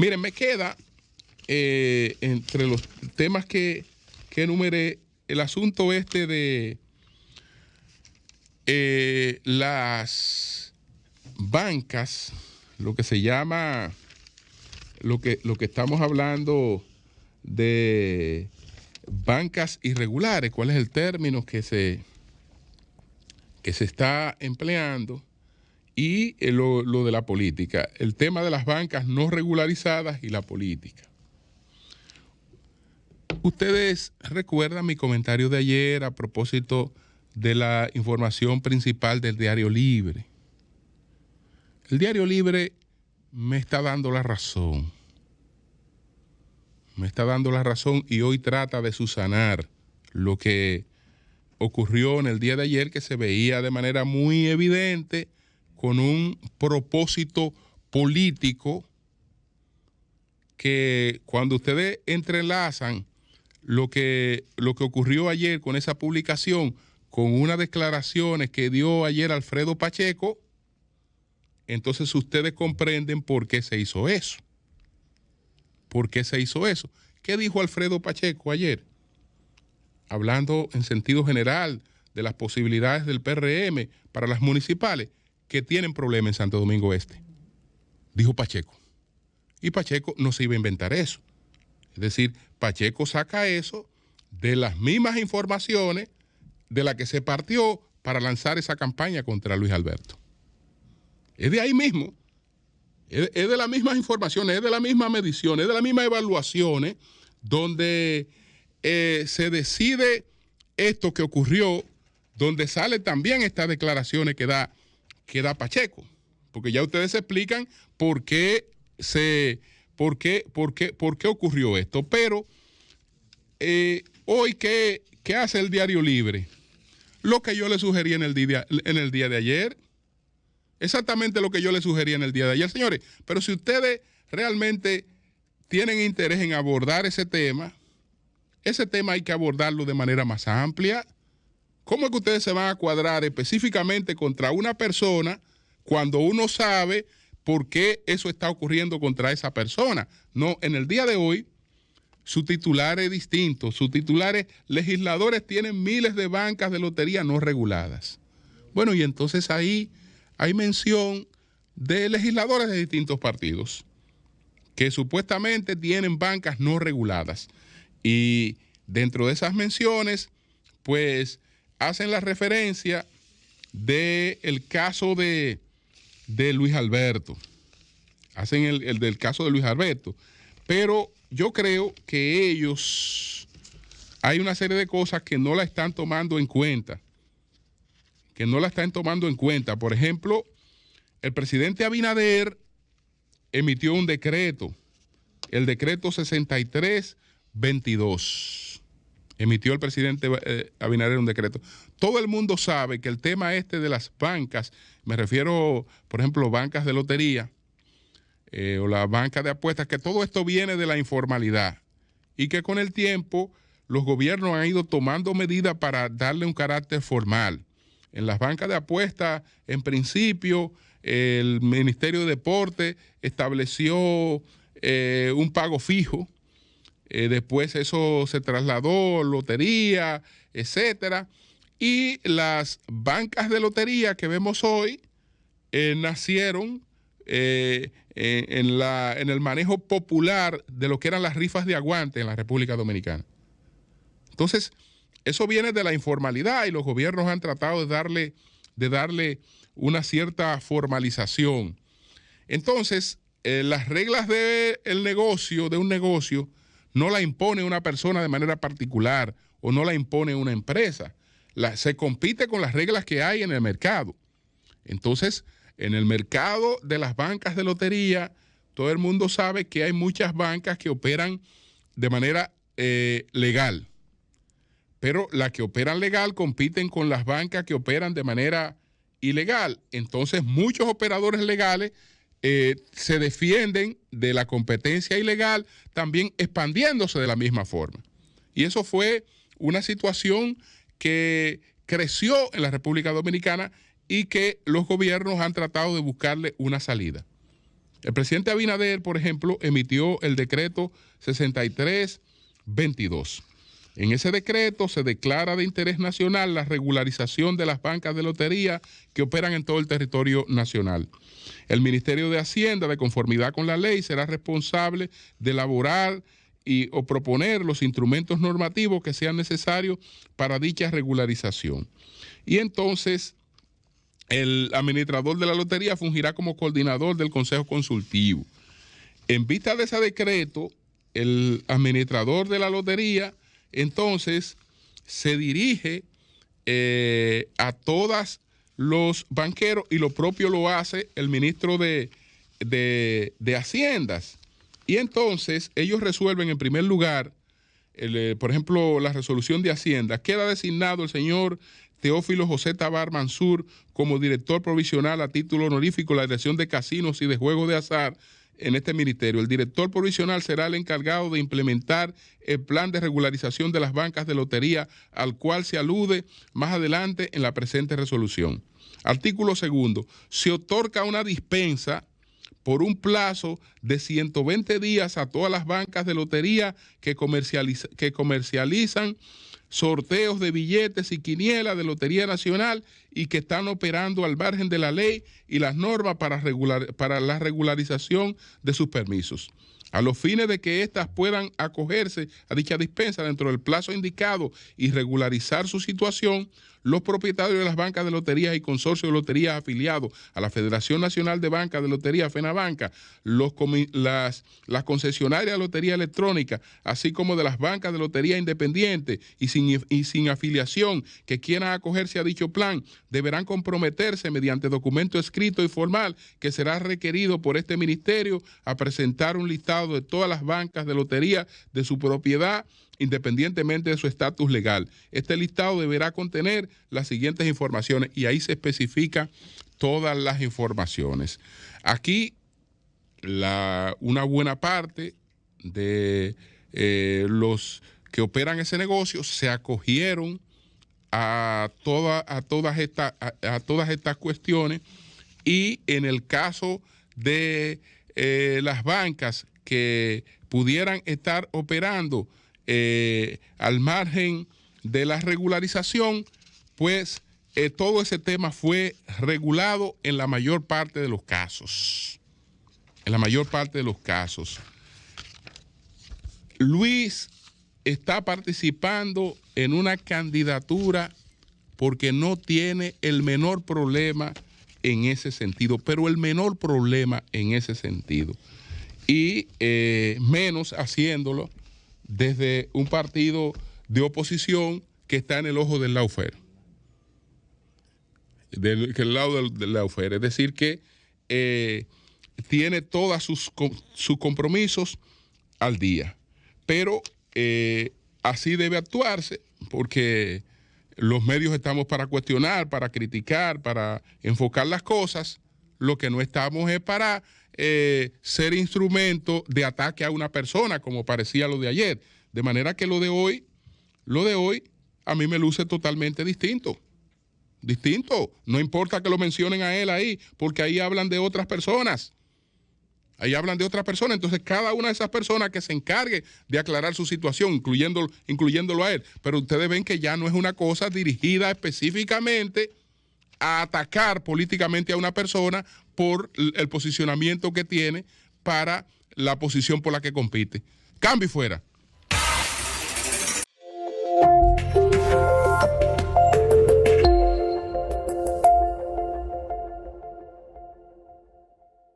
Miren, me queda entre los temas que enumeré el asunto de las bancas, lo que se llama, lo que estamos hablando de bancas irregulares, cuál es el término que se está empleando, y lo de la política, el tema de las bancas no regularizadas y la política. Ustedes recuerdan mi comentario de ayer a propósito de la información principal del Diario Libre. El Diario Libre me está dando la razón. Me está dando la razón y hoy trata de subsanar lo que ocurrió en el día de ayer, que se veía de manera muy evidente con un propósito político que cuando ustedes entrelazan lo que ocurrió ayer con esa publicación, con unas declaraciones que dio ayer Alfredo Pacheco, entonces ustedes comprenden por qué se hizo eso. ¿Por qué se hizo eso? ¿Qué dijo Alfredo Pacheco ayer? Hablando en sentido general de las posibilidades del PRM para las municipales que tienen problemas en Santo Domingo Este. Dijo Pacheco. Y Pacheco no se iba a inventar eso. Es decir, Pacheco saca eso de las mismas informaciones de las que se partió para lanzar esa campaña contra Luis Alberto. Es de ahí mismo. Es de las mismas informaciones, es de la misma medición, es de las mismas evaluaciones donde se decide esto que ocurrió, donde salen también estas declaraciones que da Pacheco. Porque ya ustedes se explican por qué ocurrió esto. Pero hoy, ¿qué hace el Diario Libre? Lo que yo le sugerí en el día de ayer. Exactamente lo que yo le sugería en el día de ayer, señores. Pero si ustedes realmente tienen interés en abordar ese tema hay que abordarlo de manera más amplia. ¿Cómo es que ustedes se van a cuadrar específicamente contra una persona cuando uno sabe por qué eso está ocurriendo contra esa persona? No, en el día de hoy, su titular es distinto. Sus titulares, legisladores tienen miles de bancas de lotería no reguladas. Bueno, y entonces ahí hay mención de legisladores de distintos partidos que supuestamente tienen bancas no reguladas. Y dentro de esas menciones, pues, hacen la referencia del caso de Luis Alberto. Hacen el del caso de Luis Alberto. Pero yo creo que ellos, hay una serie de cosas que no la están tomando en cuenta. Por ejemplo, el presidente Abinader emitió un decreto, el decreto 6322. Emitió el presidente Abinader un decreto. Todo el mundo sabe que el tema de las bancas, me refiero, por ejemplo, bancas de lotería o las bancas de apuestas, que todo esto viene de la informalidad y que con el tiempo los gobiernos han ido tomando medidas para darle un carácter formal. En las bancas de apuestas, en principio, el Ministerio de Deporte estableció un pago fijo. Después eso se trasladó, lotería, etcétera. Y las bancas de lotería que vemos hoy nacieron en el manejo popular de lo que eran las rifas de aguante en la República Dominicana. Entonces, eso viene de la informalidad y los gobiernos han tratado de darle una cierta formalización. Entonces, las reglas de un negocio, no la impone una persona de manera particular o no la impone una empresa. Se compite con las reglas que hay en el mercado. Entonces, en el mercado de las bancas de lotería, todo el mundo sabe que hay muchas bancas que operan de manera legal. Pero las que operan legal compiten con las bancas que operan de manera ilegal. Entonces, muchos operadores legales se defienden de la competencia ilegal, también expandiéndose de la misma forma. Y eso fue una situación que creció en la República Dominicana y que los gobiernos han tratado de buscarle una salida. El presidente Abinader, por ejemplo, emitió el decreto 6322. En ese decreto se declara de interés nacional la regularización de las bancas de lotería que operan en todo el territorio nacional. El Ministerio de Hacienda, de conformidad con la ley, será responsable de elaborar o proponer los instrumentos normativos que sean necesarios para dicha regularización. Y entonces el administrador de la lotería fungirá como coordinador del Consejo Consultivo. En vista de ese decreto, el administrador de la lotería entonces se dirige a todos los banqueros, y lo propio lo hace el ministro de Haciendas. Y entonces ellos resuelven en primer lugar, por ejemplo, la resolución de Hacienda. Queda designado el señor Teófilo José Tabar Mansur como director provisional a título honorífico de la Dirección de Casinos y de Juegos de Azar en este ministerio. El director provisional será el encargado de implementar el plan de regularización de las bancas de lotería al cual se alude más adelante en la presente resolución. Artículo 2. Se otorga una dispensa por un plazo de 120 días a todas las bancas de lotería que comercializan sorteos de billetes y quinielas de Lotería Nacional y que están operando al margen de la ley y las normas para la regularización de sus permisos. A los fines de que éstas puedan acogerse a dicha dispensa dentro del plazo indicado y regularizar su situación, los propietarios de las bancas de loterías y consorcios de loterías afiliados a la Federación Nacional de Bancas de Lotería, FENABANCA, las concesionarias de lotería electrónica, así como de las bancas de lotería independientes y sin afiliación que quieran acogerse a dicho plan, deberán comprometerse mediante documento escrito y formal que será requerido por este ministerio a presentar un listado de todas las bancas de lotería de su propiedad, independientemente de su estatus legal. Este listado deberá contener las siguientes informaciones y ahí se especifica todas las informaciones. Aquí una buena parte de los que operan ese negocio se acogieron a todas estas cuestiones, y en el caso de las bancas que pudieran estar operando al margen de la regularización, pues todo ese tema fue regulado en la mayor parte de los casos. En la mayor parte de los casos. Luis está participando en una candidatura porque no tiene el menor problema en ese sentido, pero el menor problema en ese sentido. Y menos haciéndolo desde un partido de oposición que está en el ojo del lawfare. Del lado del lawfare. Es decir, que tiene todos sus compromisos al día. Pero así debe actuarse, porque los medios estamos para cuestionar, para criticar, para enfocar las cosas. Lo que no estamos es para ser instrumento de ataque a una persona, como parecía lo de ayer. De manera que lo de hoy a mí me luce totalmente distinto. No importa que lo mencionen a él ahí, porque ahí hablan de otras personas. Entonces cada una de esas personas que se encargue de aclarar su situación, incluyéndolo a él. Pero ustedes ven que ya no es una cosa dirigida específicamente a atacar políticamente a una persona por el posicionamiento que tiene para la posición por la que compite. Cambio y fuera.